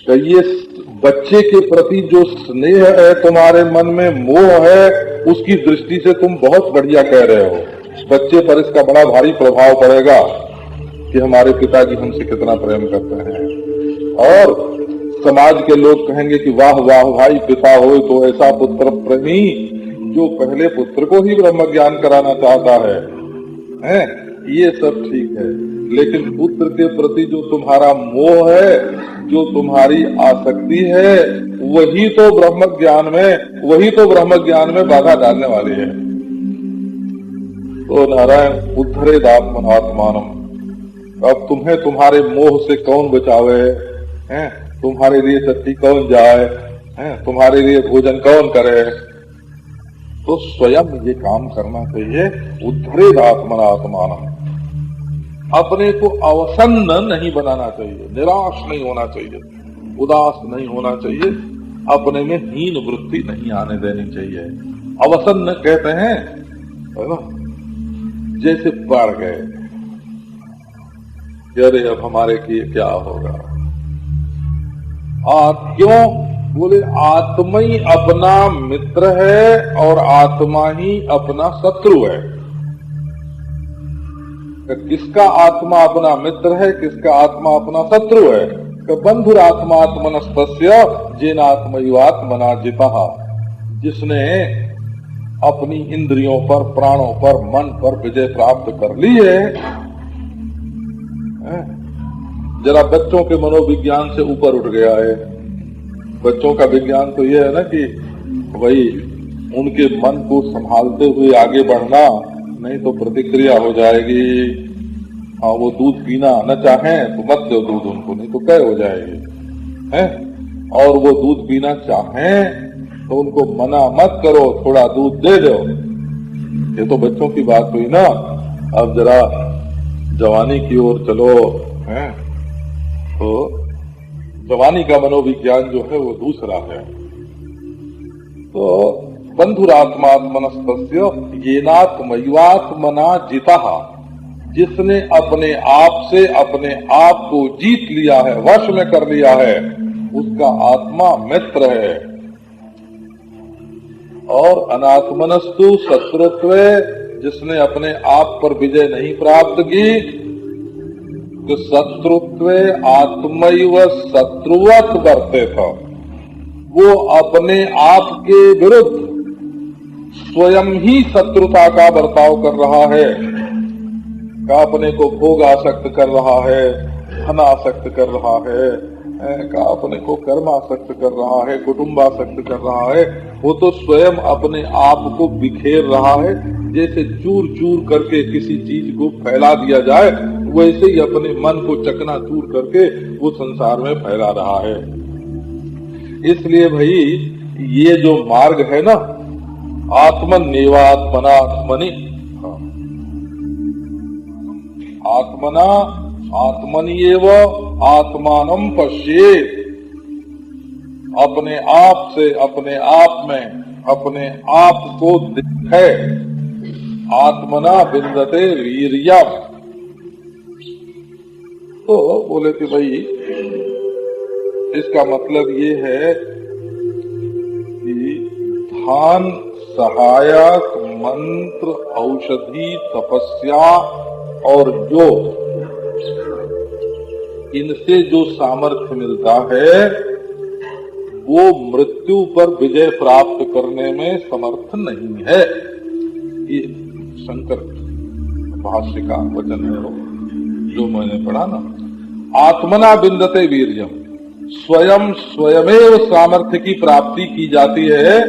तो ये बच्चे के प्रति जो स्नेह है, तुम्हारे मन में मोह है, उसकी दृष्टि से तुम बहुत बढ़िया कह रहे हो। बच्चे पर इसका बड़ा भारी प्रभाव पड़ेगा कि हमारे पिताजी हमसे कितना प्रेम करते हैं। और समाज के लोग कहेंगे कि वाह वाह भाई, पिता हो तो ऐसा पुत्र प्रेमी जो पहले पुत्र को ही ब्रह्म ज्ञान कराना चाहता है। ये सब ठीक है, लेकिन पुत्र के प्रति जो तुम्हारा मोह है, जो तुम्हारी आसक्ति है, वही तो ब्रह्म ज्ञान में बाधा डालने वाली है। तो नारायण उद्धरेदात्मनात्मानम, अब तुम्हें तुम्हारे मोह से कौन बचावे हैं? तुम्हारे लिए सत्ती कौन जाए हैं? तुम्हारे लिए भोजन कौन करे? तो स्वयं ये काम करना चाहिए। उद्धरेदात्मनात्मानम, अपने को अवसन्न नहीं बनाना चाहिए, निराश नहीं होना चाहिए, उदास नहीं होना चाहिए, अपने में हीन वृत्ति नहीं आने देनी चाहिए। अवसन्न कहते हैं, है ना, जैसे पड़ गए, अरे अब हमारे किए क्या होगा। क्यों? बोले आत्मा ही अपना मित्र है और आत्मा ही अपना शत्रु है। किसका आत्मा अपना मित्र है, किसका आत्मा अपना शत्रु है? बंधुरात्मात्मनस्तस्य जेनात्मैवात्मना जितः, जिसने अपनी इंद्रियों पर, प्राणों पर, मन पर विजय प्राप्त कर ली है। जरा बच्चों के मनोविज्ञान से ऊपर उठ गया है। बच्चों का विज्ञान तो यह है ना कि भाई उनके मन को संभालते हुए आगे बढ़ना, नहीं तो प्रतिक्रिया हो जाएगी। हाँ, वो दूध पीना न चाहें तो मत दो दूध उनको, नहीं तो क्या हो जाएगी, हैं? और वो दूध पीना चाहें तो उनको मना मत करो, थोड़ा दूध दे दो। ये तो बच्चों की बात हुई ना। अब जरा जवानी की ओर चलो, हैं? तो जवानी का मनोविज्ञान जो है वो दूसरा है। तो बंधुरात्मात्मनस्तस्य येनात्मैवात्मना जितः, जिसने अपने आप से अपने आप को जीत लिया है, वश में कर लिया है, उसका आत्मा मित्र है। और अनात्मनस्तु शत्रुत्व, जिसने अपने आप पर विजय नहीं प्राप्त की, तो शत्रुत्व आत्मैव शत्रुवत वर्तेत, वो अपने आप के विरुद्ध स्वयं ही शत्रुता का बर्ताव कर रहा है। का अपने को भोग आसक्त कर रहा है, धन आसक्त कर रहा है, का अपने को कर्म आसक्त कर रहा है, कुटुंब आसक्त कर रहा है। वो तो स्वयं अपने आप को बिखेर रहा है। जैसे चूर चूर करके किसी चीज को फैला दिया जाए, वैसे ही अपने मन को चकनाचूर करके वो संसार में फैला रहा है। इसलिए भाई ये जो मार्ग है ना, आत्मन्येवात्मनात्मनि, आत्मना आत्मन्येव आत्मानं पश्येत्, अपने आप से अपने आप में अपने आप को दिखे। आत्मना विन्दते वीर्यम्। तो बोले कि भाई इसका मतलब ये है कि ध्यान, सहायक, मंत्र, औषधि, तपस्या और जो इनसे जो सामर्थ्य मिलता है, वो मृत्यु पर विजय प्राप्त करने में समर्थ नहीं है। ये शंकर भाष्य का वचन है जो मैंने पढ़ा ना। आत्मना विन्दते वीर्यम, स्वयमेव सामर्थ्य की प्राप्ति की जाती है।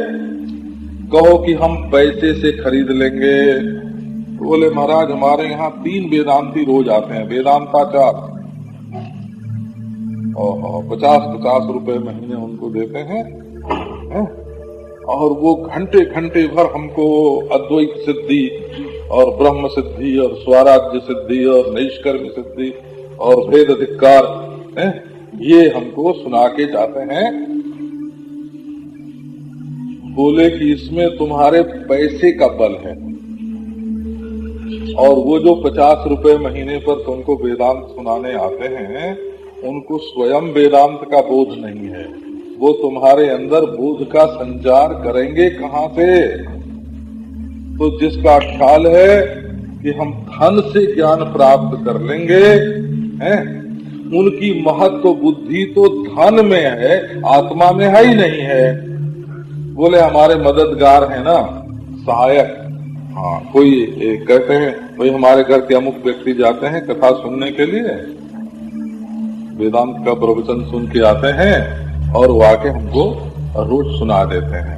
कहो कि हम पैसे से खरीद लेंगे, बोले महाराज हमारे यहाँ 3 वेदांती रोज आते हैं, वेदांताचार, 50-50 रुपए महीने उनको देते हैं, और वो घंटे घंटे भर हमको अद्वैत सिद्धि और ब्रह्म सिद्धि और स्वराज्य सिद्धि और नैष्कर्म सिद्धि और भेद धिक्कार ये हमको सुना के जाते हैं। बोले कि इसमें तुम्हारे पैसे का बल है, और वो जो 50 रुपए महीने पर तुमको वेदांत सुनाने आते हैं, उनको स्वयं वेदांत का बोध नहीं है। वो तुम्हारे अंदर बोध का संचार करेंगे कहाँ से? तो जिसका ख्याल है कि हम धन से ज्ञान प्राप्त कर लेंगे, हैं? उनकी महत्व बुद्धि तो धन में है, आत्मा में है ही नहीं है। बोले हमारे मददगार है ना, सहायक। हाँ, कोई कहते हैं भाई हमारे घर के अमुक व्यक्ति जाते हैं कथा सुनने के लिए, वेदांत का प्रवचन सुन के आते हैं और वो आके हमको रोज सुना देते हैं।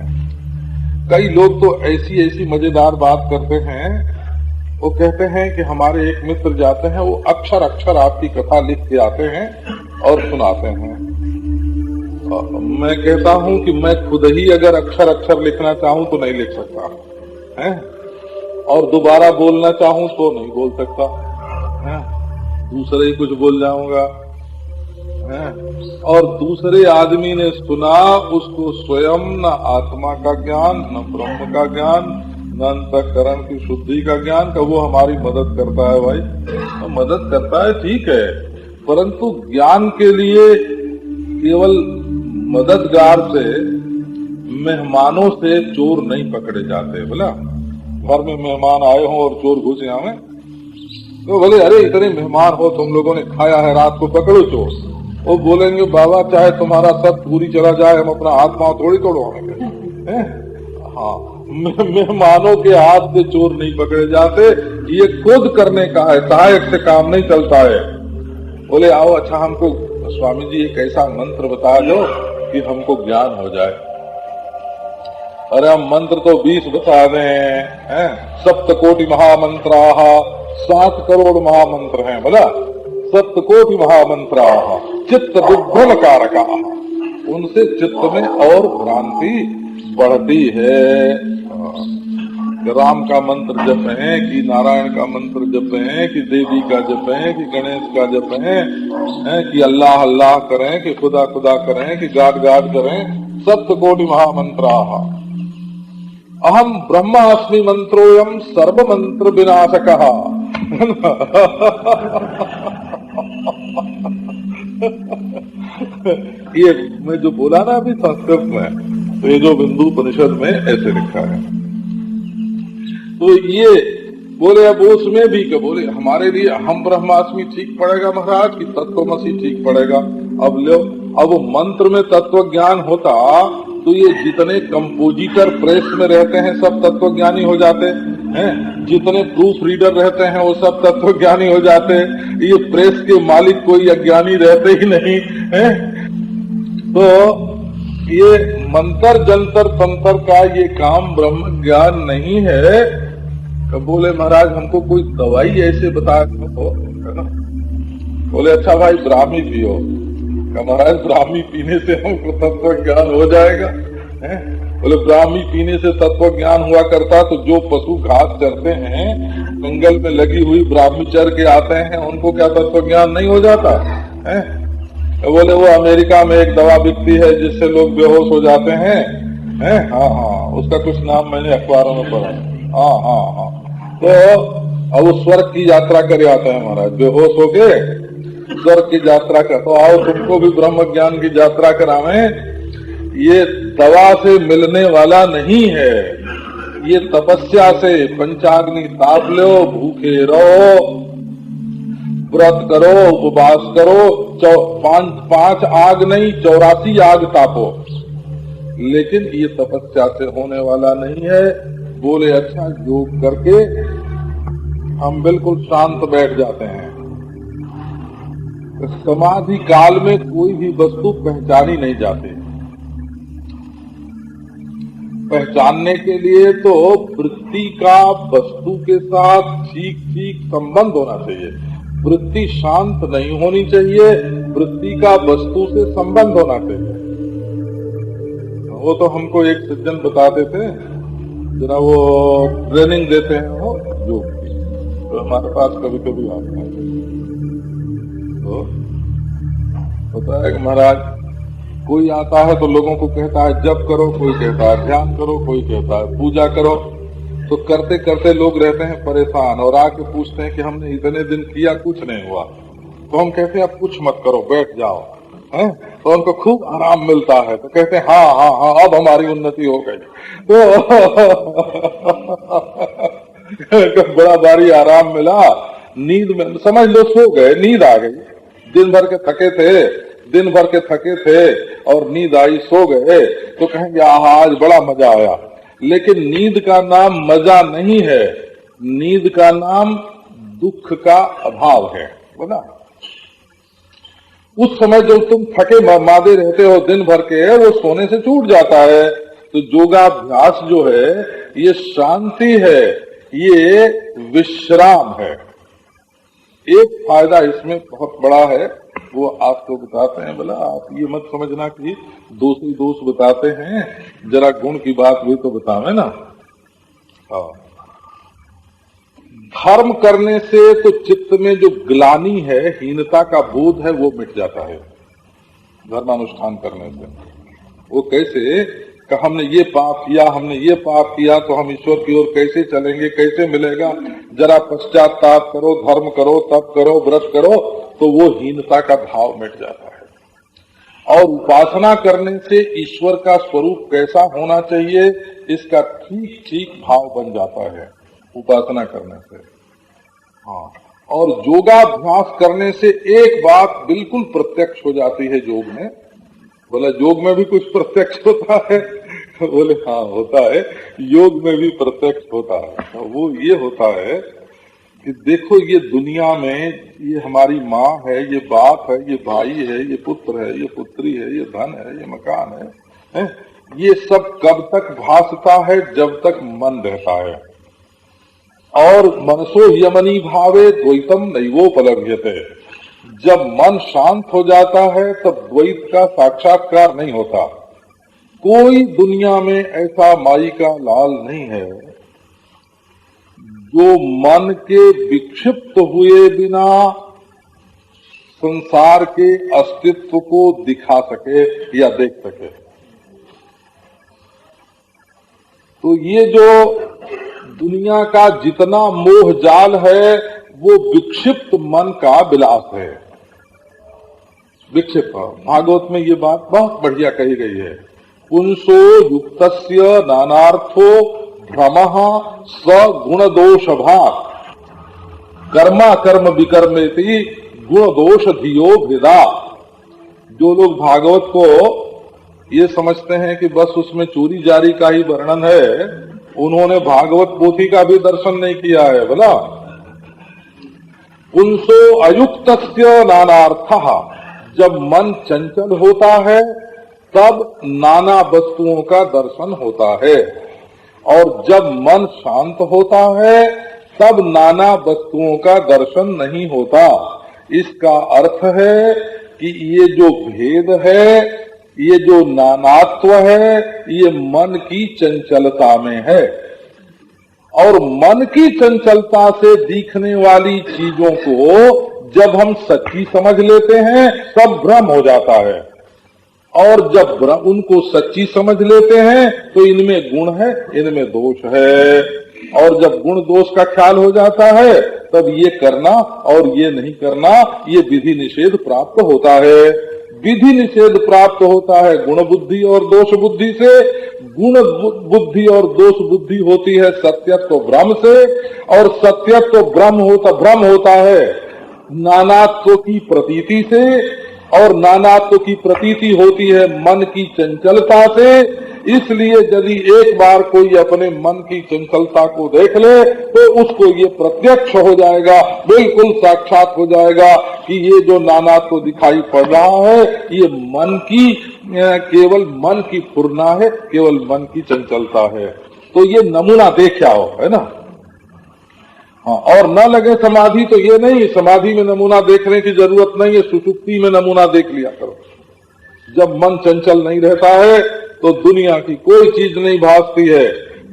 कई लोग तो ऐसी ऐसी मजेदार बात करते हैं, वो कहते हैं कि हमारे एक मित्र जाते हैं, वो अक्षर अक्षर आपकी कथा लिख के आते हैं और सुनाते हैं। मैं कहता हूं कि मैं खुद ही अगर अक्षर अक्षर लिखना चाहूं तो नहीं लिख सकता है, और दोबारा बोलना चाहूं तो नहीं बोल सकता है, दूसरे ही कुछ बोल जाऊंगा है। और दूसरे आदमी ने सुना, उसको स्वयं न आत्मा का ज्ञान, न ब्रह्म का ज्ञान, न अंतःकरण की शुद्धि का ज्ञान का, वो हमारी मदद करता है भाई, तो मदद करता है ठीक है, परंतु ज्ञान के लिए केवल मददगार से, मेहमानों से चोर नहीं पकड़े जाते। बोला घर में मेहमान आए हों और चोर घुस आवे तो बोले अरे इतने मेहमान हो, तुम लोगों ने खाया है, रात को पकड़ो चोर। वो बोलेंगे बाबा चाहे तुम्हारा सब पूरी चला जाए, हम अपना हाथ पांव थोड़ी तोड़वाएंगे। हाँ, मेहमानों के हाथ से चोर नहीं पकड़े जाते, ये खुद करने का है, सहायक से काम नहीं चलता है। बोले आओ अच्छा हमको स्वामी जी एक ऐसा मंत्र बता दो कि हमको ज्ञान हो जाए। अरे हम मंत्र तो 20 बता दें, 7 कोटि महामंत्राः, 7 करोड़ महामंत्र हैं। बोला 7 कोटि महामंत्राः चित्त विभ्रम कारका, उनसे चित्त में और भ्रांति बढ़ती है। राम का मंत्र जपें कि नारायण का मंत्र जपें कि देवी का जपें कि गणेश का जपें, कि अल्लाह अल्लाह करें कि खुदा खुदा करें कि गाड गाड करें, 7 कोटि महामंत्राः। अहम ब्रह्मास्मि मंत्रोयम सर्व मंत्र विनाशकः। ये मैं जो बोला ना अभी संस्कृत में, तो ये जो बिंदु उपनिषद में ऐसे लिखा है, तो ये बोले अब उसमें भी क्या बोले हमारे लिए हम ब्रह्मास्मि ठीक पड़ेगा महाराज कि तत्वमसि ठीक पड़ेगा? अब लो, अब मंत्र में तत्व ज्ञान होता तो ये जितने कंपोजिटर प्रेस में रहते हैं सब तत्व ज्ञानी हो जाते हैं, जितने प्रूफ रीडर रहते हैं वो सब तत्व ज्ञानी हो जाते हैं, ये प्रेस के मालिक कोई अज्ञानी रहते ही नहीं है। तो ये मंत्र जंतर तंत्र का ये काम ब्रह्म ज्ञान नहीं है। तो बोले महाराज हमको कोई दवाई ऐसे बता दो, है ना? बोले अच्छा भाई ब्राह्मी पियो। महाराज ब्राह्मी पीने से हमको तत्व ज्ञान हो जाएगा? बोले ब्राह्मी पीने से तत्व ज्ञान हुआ करता तो जो पशु घास चरते हैं, जंगल में लगी हुई ब्राह्मी चर के आते हैं, उनको क्या तत्व ज्ञान नहीं हो जाता है? बोले वो अमेरिका में एक दवा बिकती है जिससे लोग बेहोश हो जाते हैं, हाँ हाँ, उसका कुछ नाम मैंने अखबारों में पढ़ा। हाँ हाँ हाँ, तो अब वो स्वर्ग की यात्रा करे आते हैं महाराज, बेहोश होके स्वर्ग की यात्रा कर। तो आओ तुमको भी ब्रह्म ज्ञान की यात्रा करावे। ये दवा से मिलने वाला नहीं है, ये तपस्या से पंचाग्नि ताप लो, भूखे रहो, व्रत करो, उपवास करो, 5 आग नहीं 84 आग तापो, लेकिन ये तपस्या से होने वाला नहीं है। बोले अच्छा योग करके हम बिल्कुल शांत बैठ जाते हैं। समाधि काल में कोई भी वस्तु पहचानी नहीं जाती। पहचानने के लिए तो वृत्ति का वस्तु के साथ ठीक ठीक संबंध होना चाहिए। वृत्ति शांत नहीं होनी चाहिए, वृत्ति का वस्तु से संबंध होना चाहिए। वो तो हमको एक सज्जन बताते थे, जरा वो ट्रेनिंग देते हैं वो योग की, तो हमारे पास कभी कभी आते हैं। तो पता है कि महाराज कोई आता है तो लोगों को कहता है जप करो, कोई कहता है ध्यान करो, कोई कहता है पूजा करो। तो करते करते लोग रहते हैं परेशान और आके पूछते हैं कि हमने इतने दिन किया कुछ नहीं हुआ। तो हम कहते हैं अब कुछ मत करो, बैठ जाओ, हैं? तो उनको खूब आराम मिलता है, तो कहते हैं हाँ हाँ हाँ अब हमारी उन्नति हो गई। तो बड़ा भारी आराम मिला, नींद में समझ लो सो गए, नींद आ गई, दिन भर के थके थे और नींद आई, सो गए, तो कहेंगे आज बड़ा मजा आया। लेकिन नींद का नाम मजा नहीं है, नींद का नाम दुख का अभाव है, बोला। उस समय जब तुम थके मादे रहते हो दिन भर के, वो सोने से छूट जाता है। तो योगाभ्यास जो है ये शांति है, ये विश्राम है। एक फायदा इसमें बहुत बड़ा है, वो आपको बताते हैं। बोला आप ये मत समझना कि दोष ही दोष बताते हैं, जरा गुण की बात भी तो बतावे ना। धर्म करने से तो चित्त में जो ग्लानि है, हीनता का बोध है, वो मिट जाता है धर्मानुष्ठान करने से। वो कैसे कि हमने ये पाप किया तो हम ईश्वर की ओर कैसे चलेंगे, कैसे मिलेगा, जरा पश्चाताप करो, धर्म करो, तप करो, व्रत करो, तो वो हीनता का भाव मिट जाता है। और उपासना करने से ईश्वर का स्वरूप कैसा होना चाहिए, इसका ठीक ठीक भाव बन जाता है उपासना करने से। हाँ, और योगाभ्यास करने से एक बात बिल्कुल प्रत्यक्ष हो जाती है योग में। बोला योग में भी कुछ प्रत्यक्ष होता है? बोले हाँ होता है, योग में भी प्रत्यक्ष होता है। तो वो ये होता है कि देखो ये दुनिया में ये हमारी माँ है, ये बाप है, ये भाई है, ये पुत्र है, ये पुत्री है, ये धन है, ये मकान है? ये सब कब तक भासता है? जब तक मन रहता है। और मनसो यमनी भावे द्वैतम नैवोपलभ्यते। जब मन शांत हो जाता है तब द्वैत का साक्षात्कार नहीं होता। कोई दुनिया में ऐसा माई का लाल नहीं है जो मन के विक्षिप्त हुए बिना संसार के अस्तित्व को दिखा सके या देख सके। तो ये जो दुनिया का जितना मोह जाल है वो विक्षिप्त मन का विलास है। विक्षिप्त, भागवत में ये बात बहुत बढ़िया कही गई है। पुंसो युक्तस्य नानार्थो भ्रमः स गुण दोष भाग कर्मा कर्म विकर्मेति गुण दोष धियो भेदा। जो लोग भागवत को ये समझते हैं कि बस उसमें चोरी जारी का ही वर्णन है, उन्होंने भागवत पोथी का भी दर्शन नहीं किया है। बोला पुंसो अयुक्तस्य नानार्थः, जब मन चंचल होता है तब नाना वस्तुओं का दर्शन होता है, और जब मन शांत होता है तब नाना वस्तुओं का दर्शन नहीं होता। इसका अर्थ है कि ये जो भेद है, ये जो नानात्व है, ये मन की चंचलता में है। और मन की चंचलता से दिखने वाली चीजों को जब हम सच्ची समझ लेते हैं सब भ्रम हो जाता है। और जब उनको सच्ची समझ लेते हैं तो इनमें गुण है, इनमें दोष है। और जब गुण दोष का ख्याल हो जाता है तब ये करना और ये नहीं करना, ये विधि निषेध प्राप्त होता है। विधि निषेध प्राप्त होता है गुण बुद्धि और दोष बुद्धि से। गुण बुद्धि और दोष बुद्धि होती है सत्यत्व ब्रह्म से, और सत्यत्व भ्रम होता है नानात्व की प्रतीति से, और नानात्व की प्रतीति होती है मन की चंचलता से। इसलिए यदि एक बार कोई अपने मन की चंचलता को देख ले तो उसको ये प्रत्यक्ष हो जाएगा, बिल्कुल साक्षात हो जाएगा कि ये जो नानात्व दिखाई पड़ रहा है ये मन की केवल मन की फुरना है, केवल मन की चंचलता है। तो ये नमूना देखा हो, है ना। हाँ, और न लगे समाधि तो ये नहीं, समाधि में नमूना देखने की जरूरत नहीं है, सुषुप्ति में नमूना देख लिया करो। जब मन चंचल नहीं रहता है तो दुनिया की कोई चीज नहीं भासती है।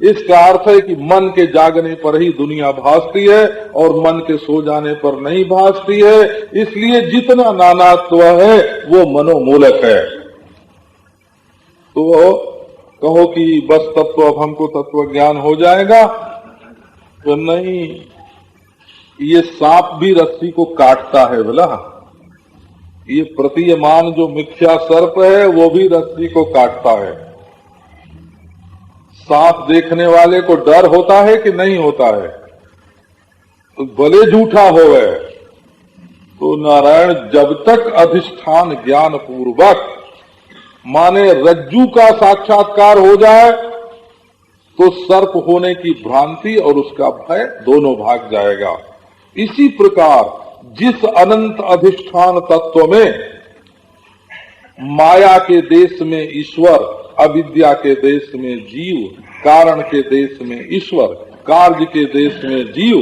इसका अर्थ है कि मन के जागने पर ही दुनिया भासती है और मन के सो जाने पर नहीं भासती है। इसलिए जितना नानात्व है वो मनोमूलक है। तो कहो कि बस तत्व अब हमको तत्व ज्ञान हो जाएगा, तो नहीं। ये सांप भी रस्सी को काटता है, बोला ये प्रतीयमान जो मिथ्या सर्प है वो भी रस्सी को काटता है। सांप देखने वाले को डर होता है कि नहीं होता है? तो भले झूठा होवे, तो नारायण जब तक अधिष्ठान ज्ञान पूर्वक माने रज्जू का साक्षात्कार हो जाए तो सर्प होने की भ्रांति और उसका भय दोनों भाग जाएगा। इसी प्रकार जिस अनंत अधिष्ठान तत्व में माया के देश में ईश्वर, अविद्या के देश में जीव, कारण के देश में ईश्वर, कार्य के देश में जीव,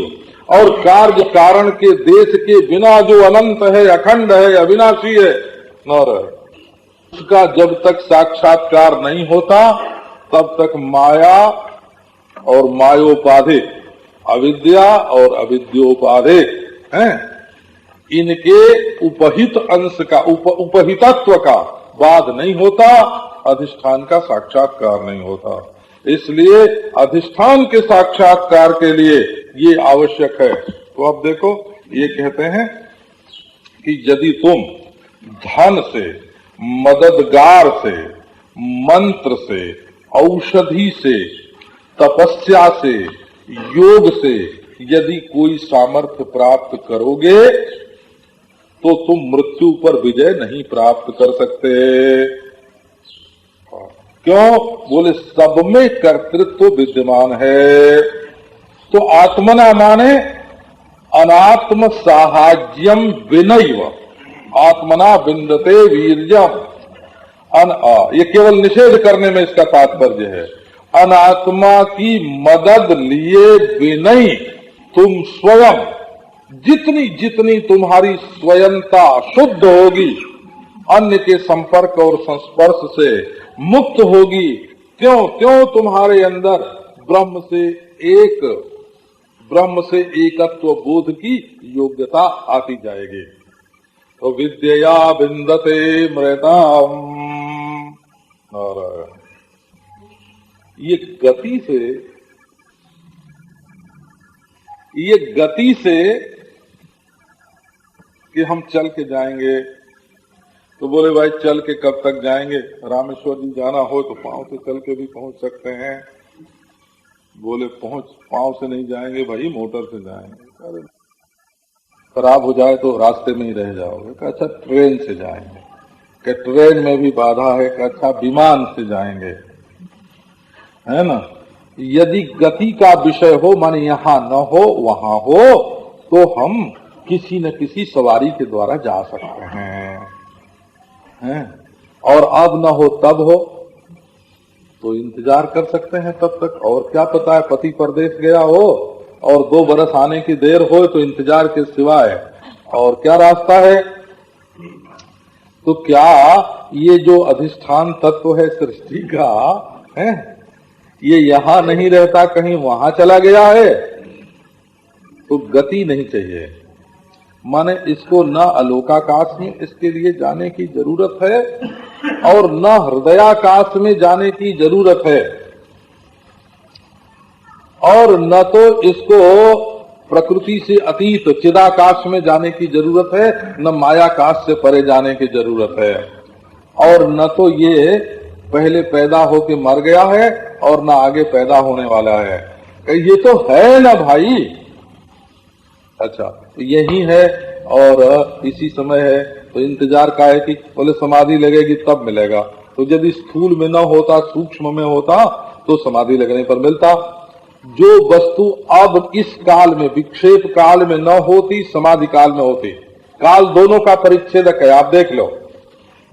और कार्य कारण के देश के बिना जो अनंत है, अखंड है, अविनाशी है, उसका जब तक साक्षात्कार नहीं होता तब तक माया और मायोपाधि, अविद्या और अविद्योपाधिक हैं, इनके उपहित अंश का उपहितत्व का बाद नहीं होता, अधिष्ठान का साक्षात्कार नहीं होता। इसलिए अधिष्ठान के साक्षात्कार के लिए ये आवश्यक है। तो अब देखो, ये कहते हैं कि यदि तुम धन से, मददगार से, मंत्र से, औषधि से, तपस्या से, योग से यदि कोई सामर्थ्य प्राप्त करोगे तो तुम मृत्यु पर विजय नहीं प्राप्त कर सकते। क्यों? बोले सब में कर्तृत्व विद्यमान है। तो आत्मना माने अनात्म साहाज्यम विनैव आत्मना विन्दते वीर्यम। ये केवल निषेध करने में इसका तात्पर्य है। अनात्मा की मदद लिए विनय तुम स्वयं जितनी जितनी तुम्हारी स्वयंता शुद्ध होगी, अन्य के संपर्क और संस्पर्श से मुक्त होगी, क्यों क्यों तुम्हारे अंदर ब्रह्म से एकत्व बोध की योग्यता आती जाएगी। तो विद्या विन्दते मृताम। और ये गति से कि हम चल के जाएंगे, तो बोले भाई चल के कब तक जाएंगे? रामेश्वर जी जाना हो तो पांव से चल के भी पहुंच सकते हैं। बोले पांव से नहीं जाएंगे भाई, मोटर से जाएंगे। खराब हो जाए तो रास्ते में ही रह जाओगे। अच्छा ट्रेन से जाएंगे, कि ट्रेन में भी बाधा है। अच्छा विमान से जाएंगे, है ना। यदि गति का विषय हो, माने यहाँ न हो वहाँ हो, तो हम किसी न किसी सवारी के द्वारा जा सकते हैं। और अब न हो तब हो तो इंतजार कर सकते हैं तब तक। और क्या पता है पति परदेश गया हो और 2 बरस आने की देर हो, तो इंतजार के सिवाय और क्या रास्ता है। तो क्या ये जो अधिष्ठान तत्व है सृष्टि का है, ये यहाँ नहीं रहता, कहीं वहां चला गया है? तो गति नहीं चाहिए, माने इसको न अलोकाकाश में इसके लिए जाने की जरूरत है और न हृदयाकाश में जाने की जरूरत है, और न तो इसको प्रकृति से अतीत चिदाकाश में जाने की जरूरत है, न मायाकाश से परे जाने की जरूरत है, और न तो ये पहले पैदा होके मर गया है और न आगे पैदा होने वाला है। ये तो है ना भाई। अच्छा यही है और इसी समय है, तो इंतजार का है कि बोले समाधि लगेगी तब मिलेगा। तो यदि स्थूल में न होता, सूक्ष्म में होता, तो समाधि लगने पर मिलता। जो वस्तु अब इस काल में, विक्षेप काल में न होती, समाधि काल में होती। काल दोनों का परिच्छेदक है, आप देख लो।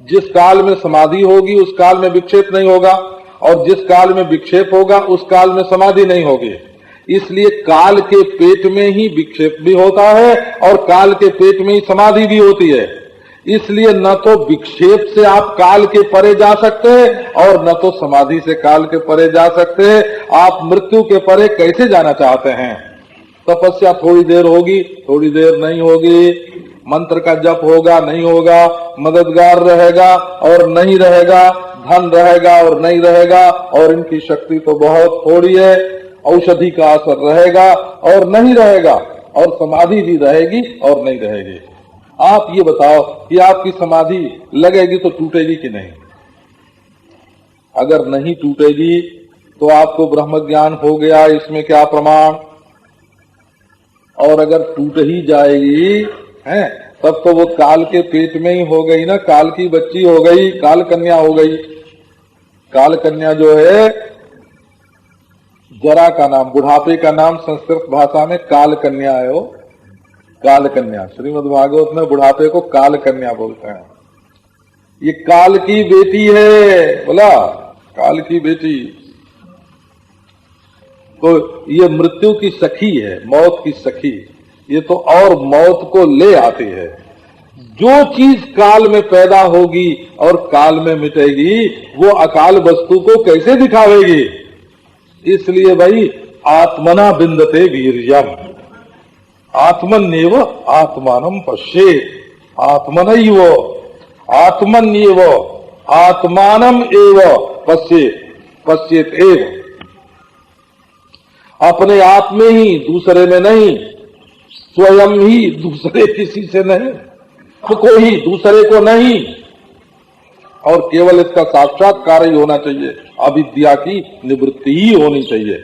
जिस काल में समाधि होगी उस काल में विक्षेप नहीं होगा, और जिस काल में विक्षेप होगा उस काल में समाधि नहीं होगी। इसलिए काल के पेट में ही विक्षेप भी होता है और काल के पेट में ही समाधि भी होती है। इसलिए न तो विक्षेप से आप काल के परे जा सकते हैं और न तो समाधि से काल के परे जा सकते हैं। आप मृत्यु के परे कैसे जाना चाहते हैं? तपस्या थोड़ी देर होगी, थोड़ी देर नहीं होगी, मंत्र का जप होगा, नहीं होगा, मददगार रहेगा और नहीं रहेगा, धन रहेगा और नहीं रहेगा, और इनकी शक्ति तो बहुत थोड़ी है। औषधि का असर रहेगा और नहीं रहेगा, और समाधि भी रहेगी और नहीं रहेगी। आप ये बताओ कि आपकी समाधि लगेगी तो टूटेगी कि नहीं? अगर नहीं टूटेगी तो आपको ब्रह्म ज्ञान हो गया, इसमें क्या प्रमाण? और अगर टूट ही जाएगी है तब तो वो काल के पेट में ही हो गई ना, काल की बच्ची हो गई, काल कन्या हो गई। काल कन्या जो है जरा का नाम, बुढ़ापे का नाम संस्कृत भाषा में काल कन्या है। वो काल कन्या, श्रीमद् भागवत में बुढ़ापे को काल कन्या बोलते हैं। ये काल की बेटी है, बोला काल की बेटी। तो ये मृत्यु की सखी है, मौत की सखी। ये तो और मौत को ले आती है। जो चीज काल में पैदा होगी और काल में मिटेगी, वो अकाल वस्तु को कैसे दिखावेगी? इसलिए भाई आत्मना बिंदते वीर्यम, आत्मन्येव आत्मानं पश्येत्, आत्मनैव आत्मन्येव आत्मानं एव पश्येत् एव। अपने आप में ही, दूसरे में नहीं, स्वयं ही, दूसरे किसी से नहीं, तो कोई दूसरे को नहीं, और केवल इसका साक्षात्कार ही होना चाहिए। अविद्या की निवृत्ति ही होनी चाहिए।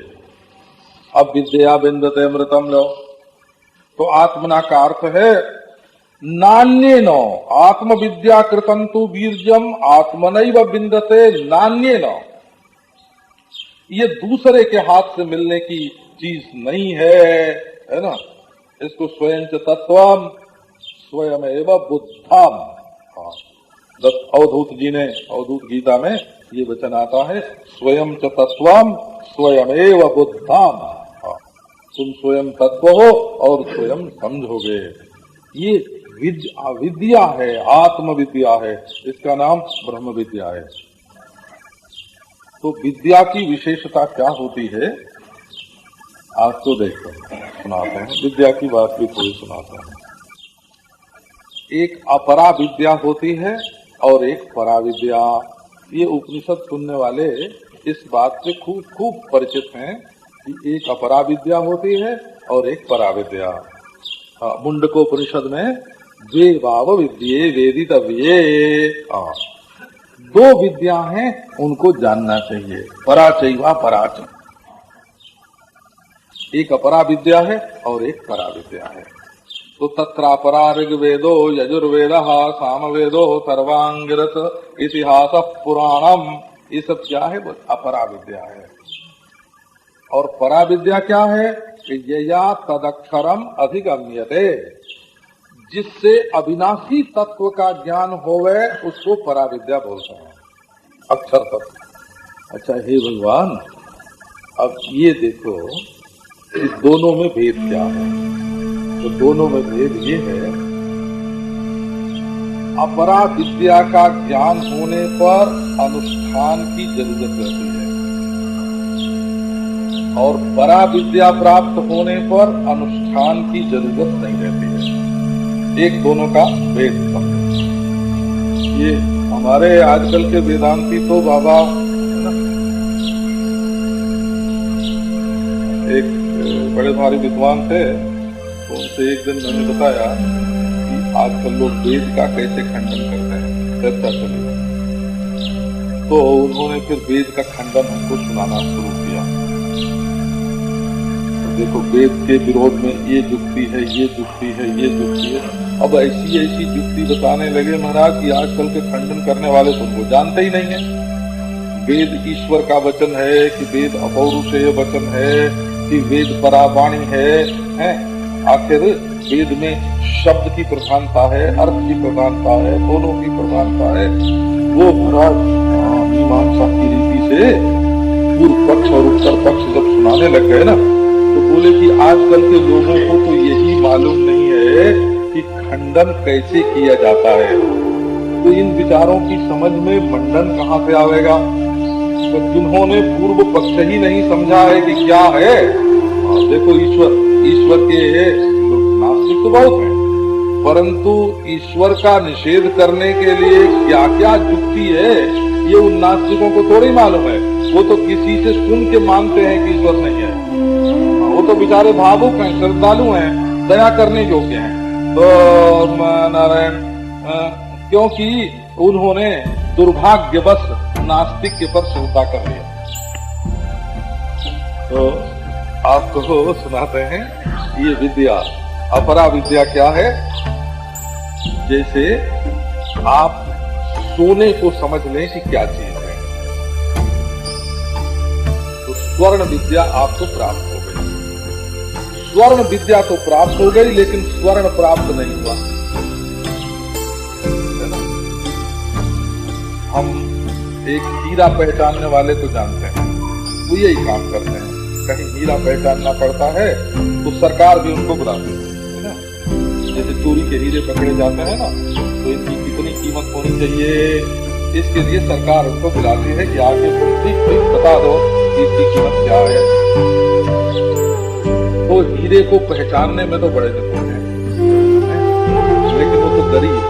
अब विद्या बिंदते अमृतम लो, तो आत्मना का अर्थ है नान्येन, आत्मविद्या कृतंतु वीर्यम आत्मनैव बिंदते नान्येन। ये दूसरे के हाथ से मिलने की चीज नहीं है ना। इसको स्वयं च तत्वम स्वयं एव बुद्धम, अवधूत जी ने, अवधूत गीता में ये वचन आता है, स्वयं च तत्वम स्वयं एव बुद्धम। तुम स्वयं तत्व हो और स्वयं समझोगे। ये विद्या है, आत्मविद्या है, इसका नाम ब्रह्म विद्या है। तो विद्या की विशेषता क्या होती है आज तो देखते हैं, सुनाते हैं। विद्या की बात भी थोड़ी सुनाते हैं। एक अपरा विद्या होती है और एक परा विद्या। ये उपनिषद सुनने वाले इस बात से खूब खूब परिचित हैं कि एक अपरा विद्या होती है और एक परा विद्या। मुंडकोपनिषद में वे भाव विद्ये वेदितव्ये, दो विद्या हैं, उनको जानना चाहिए, पराचैवा पराच। एक अपरा विद्या है और एक परा विद्या है। तो तत्रापरा ऋग्वेदो यजुर्वेदः सामवेदो सर्वांगिरस इतिहास पुराणम, ये सब क्या है? वो अपरा विद्या है। और परा विद्या क्या है? यया तदक्षरम अधिगम्यते, जिससे अविनाशी तत्व का ज्ञान होवे उसको परा विद्या बोलते हैं, अक्षर तत्व। अच्छा हे भगवान, अब ये देखो इस दोनों में भेद क्या है? तो दोनों में भेद ये है, अपरा विद्या का ज्ञान होने पर अनुष्ठान की जरूरत रहती है और परा विद्या प्राप्त होने पर अनुष्ठान की जरूरत नहीं रहती है। एक दोनों का भेद समझो। ये हमारे आजकल के वेदांती तो बाबा एक बड़े भारी विद्वान थे, तो उनसे एक दिन मैंने बताया कि आजकल लोग वेद का कैसे खंडन करते हैं, चर्चा चली। तो उन्होंने फिर वेद का खंडन हमको सुनाना शुरू किया। तो देखो वेद के विरोध में ये जुक्ति है, ये जुक्ति है, ये जुक्ति है। अब ऐसी ऐसी जुक्ति बताने लगे महाराज कि आजकल के खंडन करने वाले तो उनको जानते ही नहीं है। वेद ईश्वर का वचन है कि वेद अपौरुषेय वचन है कि वेद परावाणी है? आखिर वेद में शब्द की प्रधानता है, अर्थ की प्रधानता है, दोनों की प्रधानता है। वो महाराज मीमांसा की रीति से पूर्व पक्ष और उत्तर पक्ष जब सुनाने लग गए ना, तो बोले कि आजकल के लोगों को तो यही मालूम नहीं है कि खंडन कैसे किया जाता है। तो इन विचारों की समझ में मंडन कहाँ से आवेगा? तो जिन्होंने पूर्व पक्ष ही नहीं समझा है कि क्या है, देखो ईश्वर के नास्तिक तो बहुत हैं, परंतु ईश्वर का निषेध करने के लिए क्या क्या जुक्ति है ये उन नास्तिकों को थोड़ी मालूम है। वो तो किसी से सुन के मानते हैं कि ईश्वर नहीं है। वो तो बेचारे भावुक हैं, श्रद्धालु हैं, दया करने योग्य हैं, तो नारायण, क्योंकि उन्होंने दुर्भाग्यवश नास्तिक पर श्रद्धा कर लिया। तो आपको सुनाते हैं ये विद्या, अपरा विद्या क्या है? जैसे आप सोने को समझ लें कि क्या चीज है, तो स्वर्ण विद्या आपको प्राप्त हो गई। स्वर्ण विद्या तो प्राप्त हो गई, लेकिन स्वर्ण प्राप्त नहीं हुआ, है ना? हम एक हीरा पहचानने वाले को जानते हैं, वो यही काम करते हैं। कहीं हीरा पहचानना पड़ता है तो सरकार भी उनको बुलाती है ना। जैसे चोरी के हीरे पकड़े जाते हैं ना, तो इनकी कितनी कीमत होनी चाहिए, इसके लिए सरकार उनको बुलाती है कि आके ठीक बता दो कि इसकी कीमत क्या है। तो हीरे को पहचानने में तो बड़े निपुण हैं, लेकिन वो तो गरीब,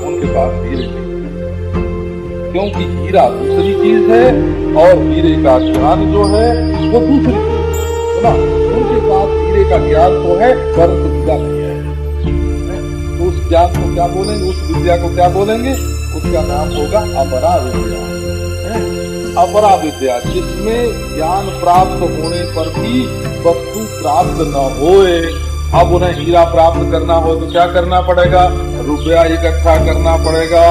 उनके पास हीरे नहीं, क्योंकि हीरा दूसरी चीज है और हीरे का ज्ञान जो है वो दूसरी चीज है ना। उनके पास हीरे का ज्ञान तो है, परंतु विद्या नहीं है। तो उस ज्ञान को क्या बोलेंगे, उस विद्या को क्या बोलेंगे? उसका नाम होगा अपरा विद्या। अपरा विद्या, जिसमें ज्ञान प्राप्त होने पर भी वस्तु प्राप्त न होए। अब उन्हें हीरा प्राप्त करना हो तो क्या करना पड़ेगा? रुपया इकट्ठा करना पड़ेगा,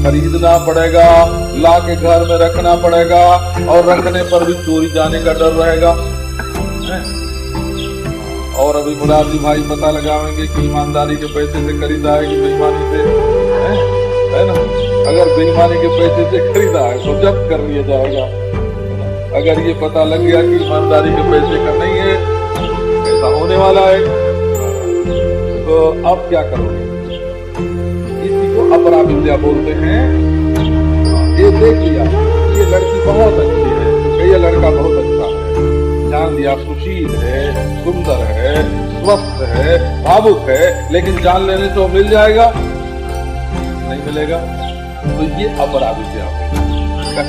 खरीदना पड़ेगा, ला के घर में रखना पड़ेगा, और रखने पर भी चोरी जाने का डर रहेगा। और अभी मुरारी भाई पता लगाएंगे कि ईमानदारी के पैसे से खरीदा है कि बेईमानी से, है ना? अगर बेईमानी के पैसे से खरीदा है तो जब्त कर लिया जाएगा। अगर ये पता लग गया कि ईमानदारी के पैसे का नहीं है, ऐसा होने वाला है, तो अब क्या करोगे? इसी को अपरा विद्या बोलते हैं। ये देख लिया ये लड़की बहुत अच्छी है, ये लड़का बहुत अच्छा है, जान लिया सुशील है, सुंदर है, स्वस्थ है, भावुक है, लेकिन जान लेने तो मिल जाएगा? नहीं मिलेगा। तो ये अपरा विद्या है।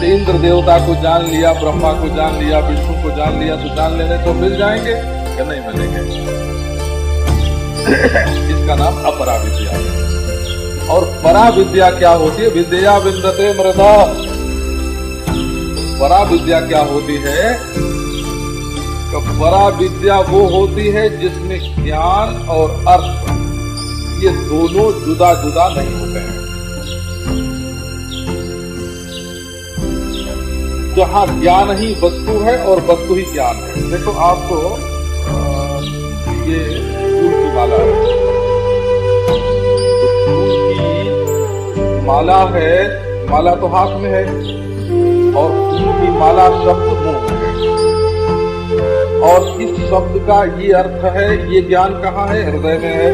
इंद्र देवता को जान लिया, ब्रह्मा को जान लिया, विष्णु को जान लिया, तो जान लेने तो मिल जाएंगे या नहीं मिलेंगे? इसका नाम अपरा विद्या है। और परा विद्या क्या होती है? विद्या विन्दते मृदा। परा विद्या क्या होती है? तो परा विद्या वो होती है जिसमें ज्ञान और अर्थ ये दोनों जुदा जुदा नहीं होते हैं। जहाँ ज्ञान ही वस्तु है और वस्तु ही ज्ञान है। देखो आपको ये फूल की माला है, तो फूल की माला है, माला तो हाथ में है, और फूल की माला शब्द मुंह में है, और इस शब्द का ये अर्थ है, ये ज्ञान कहाँ है? हृदय में है।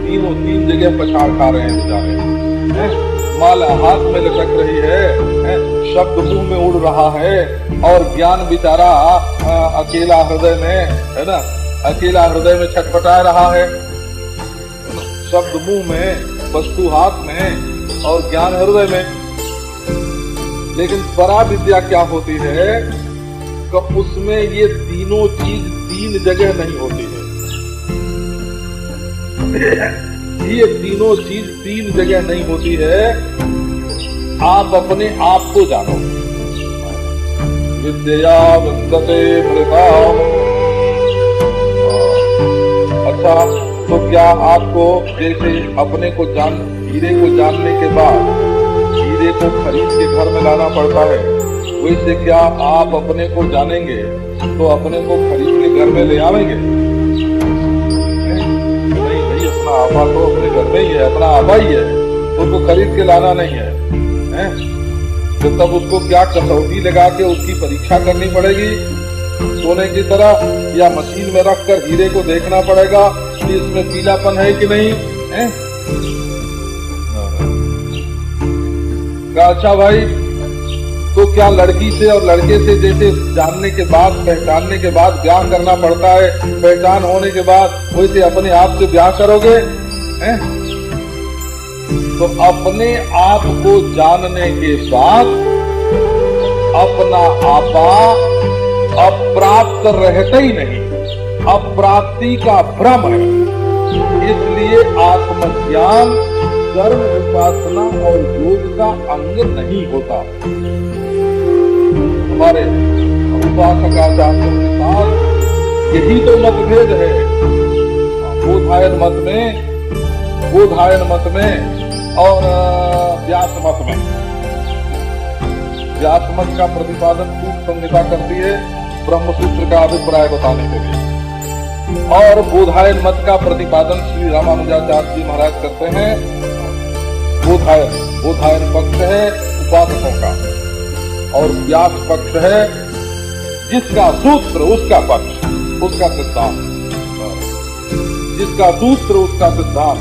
तीनों तीन जगह पछाड़ खा रहे हैं बेचारे। माला हाथ में लटक रही है, शब्द मुंह में उड़ रहा है, और ज्ञान बेचारा अकेला हृदय में, है ना, अकेला हृदय में छटपटा रहा है। शब्द मुंह में, वस्तु हाथ में, और ज्ञान हृदय में। लेकिन परा विद्या क्या होती है? कि उसमें ये तीनों चीज तीन जगह नहीं होती है। ये तीनों चीज तीन जगह नहीं होती है। आप अपने आप को जानो। विद्या विन्दते मृताम्। अच्छा, तो क्या आपको जैसे अपने को हीरे को जानने के बाद हीरे को खरीद के घर में लाना पड़ता है, वैसे क्या आप अपने को जानेंगे तो अपने को खरीद के घर में ले आवेंगे? नहीं भाई, अपना आपा तो अपने घर में ही है, अपना आपा ही है, उसको खरीद के लाना नहीं है, तो तब उसको क्या कसौटी लगा के उसकी परीक्षा करनी पड़ेगी सोने की तरह, या मशीन में रखकर हीरे को देखना पड़ेगा कि इसमें पीलापन है कि नहीं है? अच्छा भाई, तो क्या लड़की से और लड़के से जैसे जानने के बाद, पहचानने के बाद ब्याह करना पड़ता है, पहचान होने के बाद, वैसे अपने आप से ब्याह करोगे? तो अपने आप को जानने के बाद अपना आपा अप्राप्त रहता ही नहीं। अप्राप्ति का भ्रम है। इसलिए आत्मज्ञान कर्म उपासना और योग का अंग नहीं होता। हमारे उपासक आचार्यों के साथ यही तो मतभेद है। बोधायन मत में और व्यास मत में। व्यास मत का प्रतिपादन सूत्र संहिता करती है ब्रह्मसूत्र का अभिप्राय बताने के लिए, और बोधायन मत का प्रतिपादन श्री रामानुजाचार्य जी महाराज करते हैं। बोधायन पक्ष है उपासकों का, और व्यास पक्ष है जिसका सूत्र उसका पक्ष, उसका सिद्धांत, जिसका सूत्र उसका सिद्धांत।